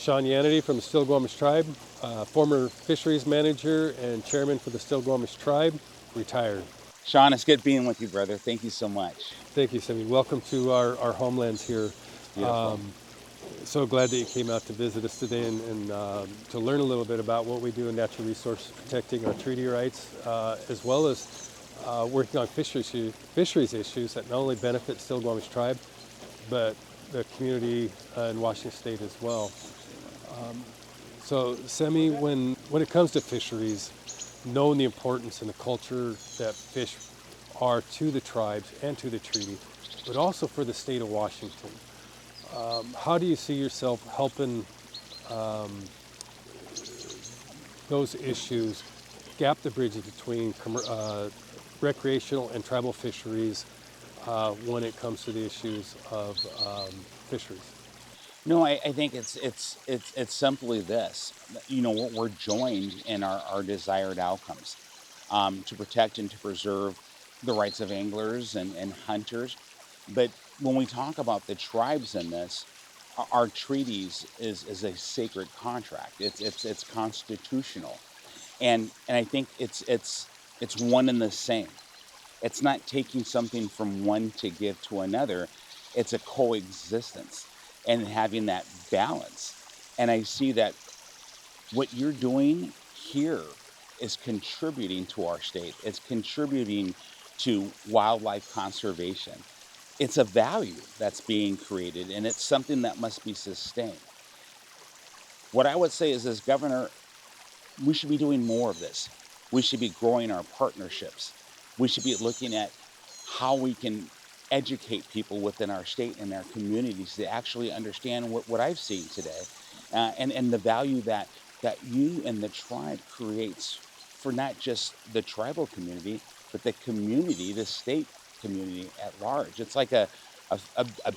Sean Yanity from the Stiliguamish Tribe, former fisheries manager and chairman for the Stiliguamish Tribe, retired. Sean, it's good being with you, brother. Thank you so much. Thank you, Sammy. Welcome to our homelands here. Beautiful. So glad that you came out to visit us today and to learn a little bit about what we do in natural resources protecting our treaty rights, as well as working on fisheries issues that not only benefit Stiliguamish Tribe, but the community in Washington State as well. So, Semi, when it comes to fisheries, knowing the importance and the culture that fish are to the tribes and to the treaty, but also for the state of Washington, how do you see yourself helping those issues gap the bridges between recreational and tribal fisheries when it comes to the issues of fisheries? No, I think it's simply this. We're joined in our desired outcomes to protect and to preserve the rights of anglers and hunters. But when we talk about the tribes in this, our treaties is a sacred contract. It's constitutional, and I think it's one and the same. It's not taking something from one to give to another. It's a coexistence and having that balance. And I see that what you're doing here is contributing to our state. It's contributing to wildlife conservation. It's a value that's being created, and it's something that must be sustained. What I would say is, as governor, we should be doing more of this. We should be growing our partnerships. We should be looking at how we can educate people within our state and our communities to actually understand what I've seen today, and the value that you and the tribe creates for not just the tribal community, but the community, the state community at large. It's like a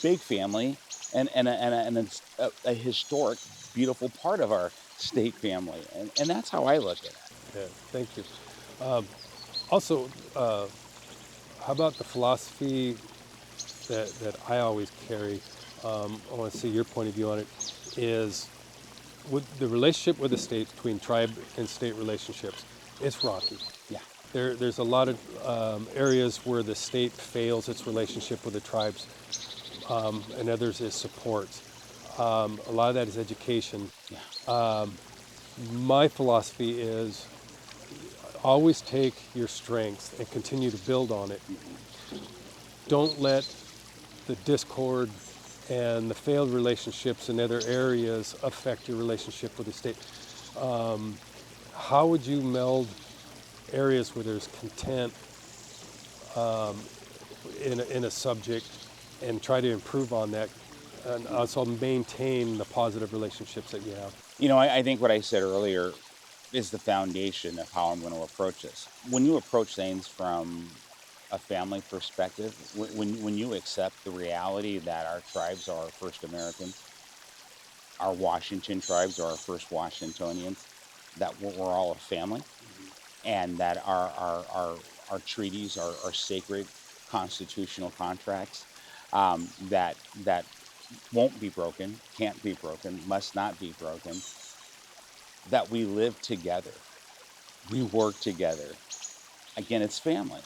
big family and a historic, beautiful part of our state family. And that's how I look at it. Yeah, thank you. Also, how about the philosophy that I always carry? I want to see your point of view on it. Is with the relationship with the state, between tribe and state relationships, it's rocky. Yeah. There's a lot of areas where the state fails its relationship with the tribes, and others is support. A lot of that is education. Yeah. My philosophy is always take your strengths and continue to build on it. Don't let the discord and the failed relationships in other areas affect your relationship with the state. How would you meld areas where there's content in a subject and try to improve on that, and also maintain the positive relationships that you have? I think what I said earlier is the foundation of how I'm going to approach this. When you approach things from a family perspective, when you accept the reality that our tribes are first Americans, our Washington tribes are our first Washingtonians, that we're all a family, and that our treaties are sacred constitutional contracts, that won't be broken, can't be broken, must not be broken, that we live together, we work together. Again, it's family.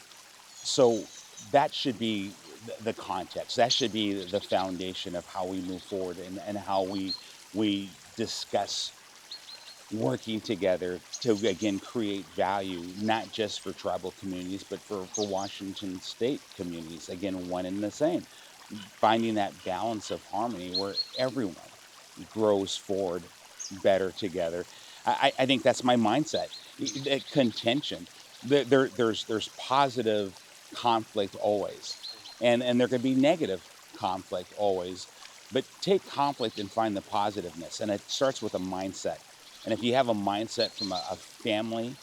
So that should be the context. That should be the foundation of how we move forward and how we discuss working together to, again, create value, not just for tribal communities, but for Washington state communities. Again, one and the same. Finding that balance of harmony where everyone grows forward better together. I think that's my mindset. Contention. There's positive conflict always, and there can be negative conflict always. But take conflict and find the positiveness, and it starts with a mindset. And if you have a mindset from a family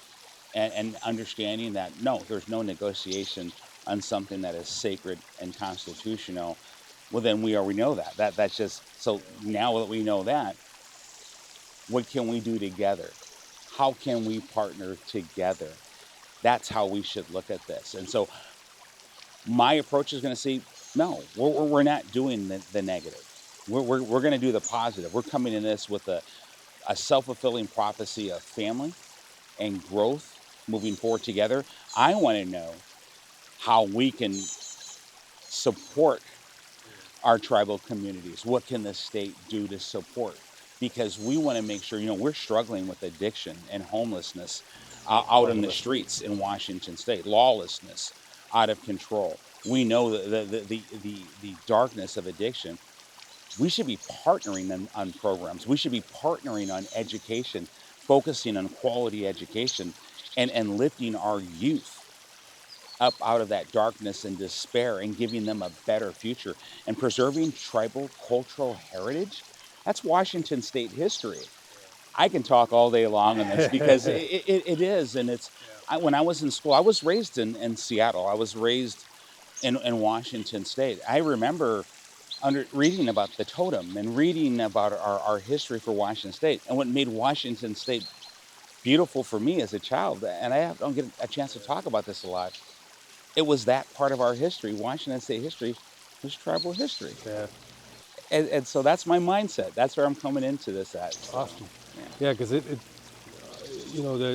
and understanding that no, there's no negotiation on something that is sacred and constitutional, well, then we already know that's just so. Now that we know that, what can we do together? How can we partner together? That's how we should look at this. And so my approach is going to say, no, we're not doing the negative. We're going to do the positive. We're coming in this with a self-fulfilling prophecy of family and growth moving forward together. I want to know how we can support our tribal communities. What can the state do to support? Because we want to make sure, we're struggling with addiction and homelessness out Quite a in the list. streets in Washington State, lawlessness out of control. We know the darkness of addiction. We should be partnering on programs. We should be partnering on education, focusing on quality education and lifting our youth up out of that darkness and despair and giving them a better future and preserving tribal cultural heritage. That's Washington State history. I can talk all day long on this because it is. And when I was in school, I was raised in Seattle. I was raised in Washington State. I remember reading about the totem and reading about our history for Washington State and what made Washington State beautiful for me as a child. And don't get a chance to talk about this a lot. It was that part of our history. Washington State history was tribal history. Yeah, And so that's my mindset. That's where I'm coming into this at. So, awesome. yeah. Yeah, because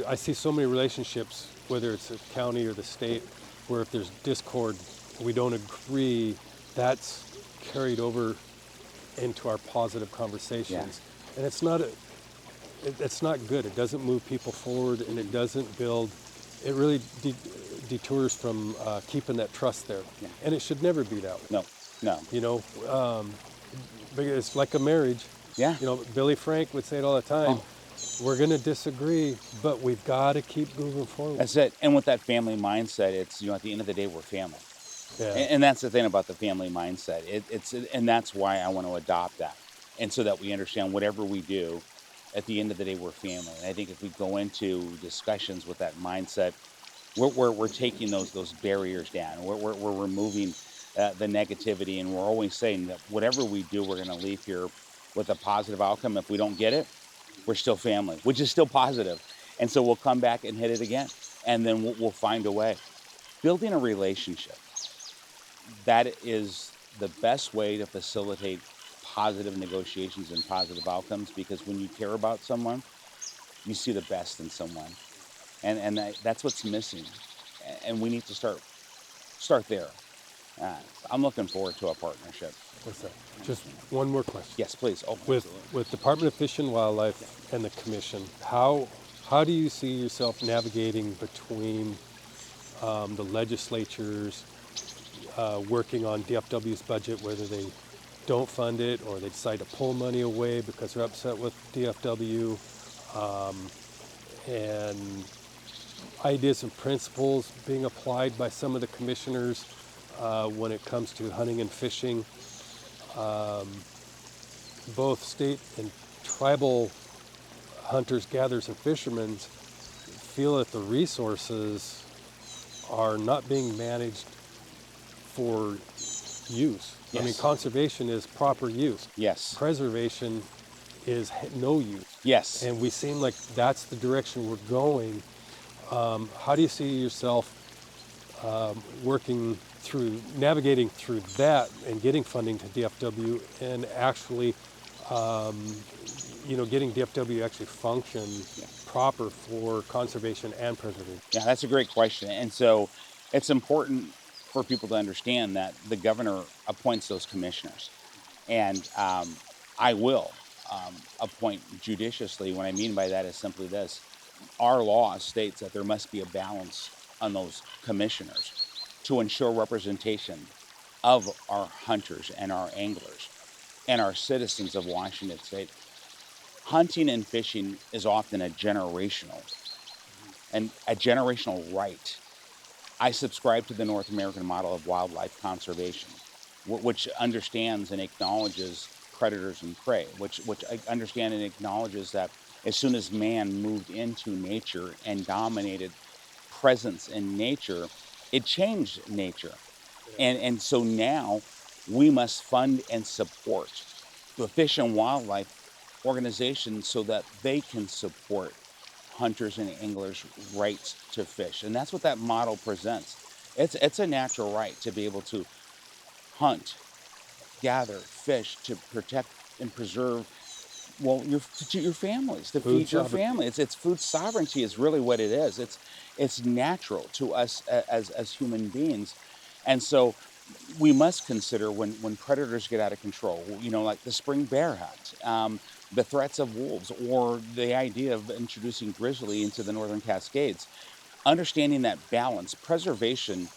I see so many relationships, whether it's the county or the state, where if there's discord, we don't agree, that's carried over into our positive Yeah. conversations, and it's not good. It doesn't move people forward, and it doesn't build. It really detours from keeping that trust there, Yeah. and it should never be that way. No, no. You know, because it's like a marriage. Yeah. Billy Frank would say it all the time. Oh, We're going to disagree, but we've got to keep moving forward. that's it. And with that family mindset, it's, at the end of the day, we're family. Yeah. And that's the thing about the family mindset. And that's why I want to adopt that. And so that we understand whatever we do, at the end of the day, we're family. And I think if we go into discussions with that mindset, we're taking those barriers down. We're removing the negativity, and we're always saying that whatever we do, we're going to leave here with a positive outcome. If we don't get it, we're still family, which is still positive. And so we'll come back and hit it again, and then we'll find a way. Building a relationship, that is the best way to facilitate positive negotiations and positive outcomes, because when you care about someone, you see the best in someone, and that's what's missing, and we need to start there. uh, I'm looking forward to a partnership. What's that? Just one more question. Yes, please. Oh, With absolutely. with Department of Fish and Wildlife and the Commission, how do you see yourself navigating between the legislatures working on DFW's budget, whether they don't fund it or they decide to pull money away because they're upset with DFW, and ideas and principles being applied by some of the commissioners when it comes to hunting and fishing. Both state and tribal hunters, gatherers, and fishermen feel that the resources are not being managed for use. I mean, Yes. conservation is proper use. Yes. Preservation is no use. Yes. And we seem like that's the direction we're going. How do you see yourself navigating through that and getting funding to DFW and actually, getting DFW actually function proper for conservation and preservation? Yeah, that's a great question. And so it's important for people to understand that the governor appoints those commissioners. And I will appoint judiciously. What I mean by that is simply this: our law states that there must be a balance on those commissioners to ensure representation of our hunters and our anglers and our citizens of Washington State. Hunting and fishing is often a generational right. I subscribe to the North American model of wildlife conservation, which understands and acknowledges predators and prey, which I understand and acknowledges that as soon as man moved into nature and dominated presence in nature, it changed nature. And so now we must fund and support the fish and wildlife organizations so that they can support hunters and anglers' rights to fish. And that's what that model presents. It's a natural right to be able to hunt gather fish to protect and preserve, well, your families, to Food feed your sovereignty. family. It's food sovereignty is really what it is. It's natural to us as human beings. And so we must consider when predators get out of control, like the spring bear hunt, the threats of wolves, or the idea of introducing grizzly into the Northern Cascades. Understanding that balance, preservation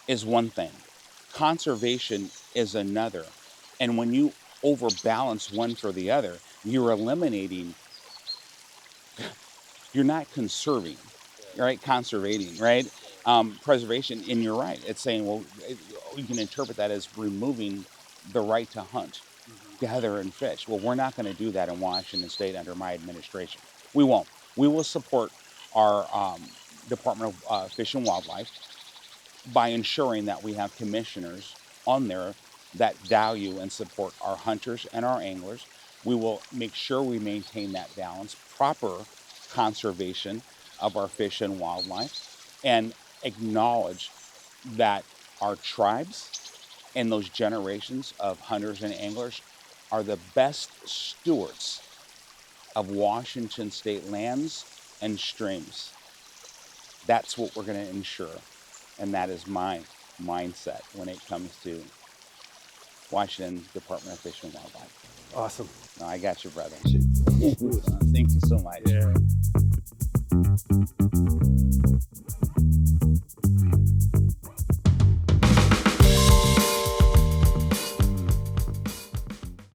is one thing, conservation is another. And when you overbalance one for the other, you're eliminating, you're not conserving, right? Conservating, right? Preservation, and you're right. It's saying, well, you can interpret that as removing the right to hunt, gather, and fish. Well, we're not going to do that in Washington State under my administration. We won't. We will support our Department of Fish and Wildlife by ensuring that we have commissioners on there that value and support our hunters and our anglers. We will make sure we maintain that balance, proper conservation of our fish and wildlife, and acknowledge that our tribes and those generations of hunters and anglers are the best stewards of Washington state lands and streams. That's what we're going to ensure. And that is my mindset when it comes to Washington Department of Fish and Wildlife. Awesome. No, I got you, brother. Thank you so much. Yeah.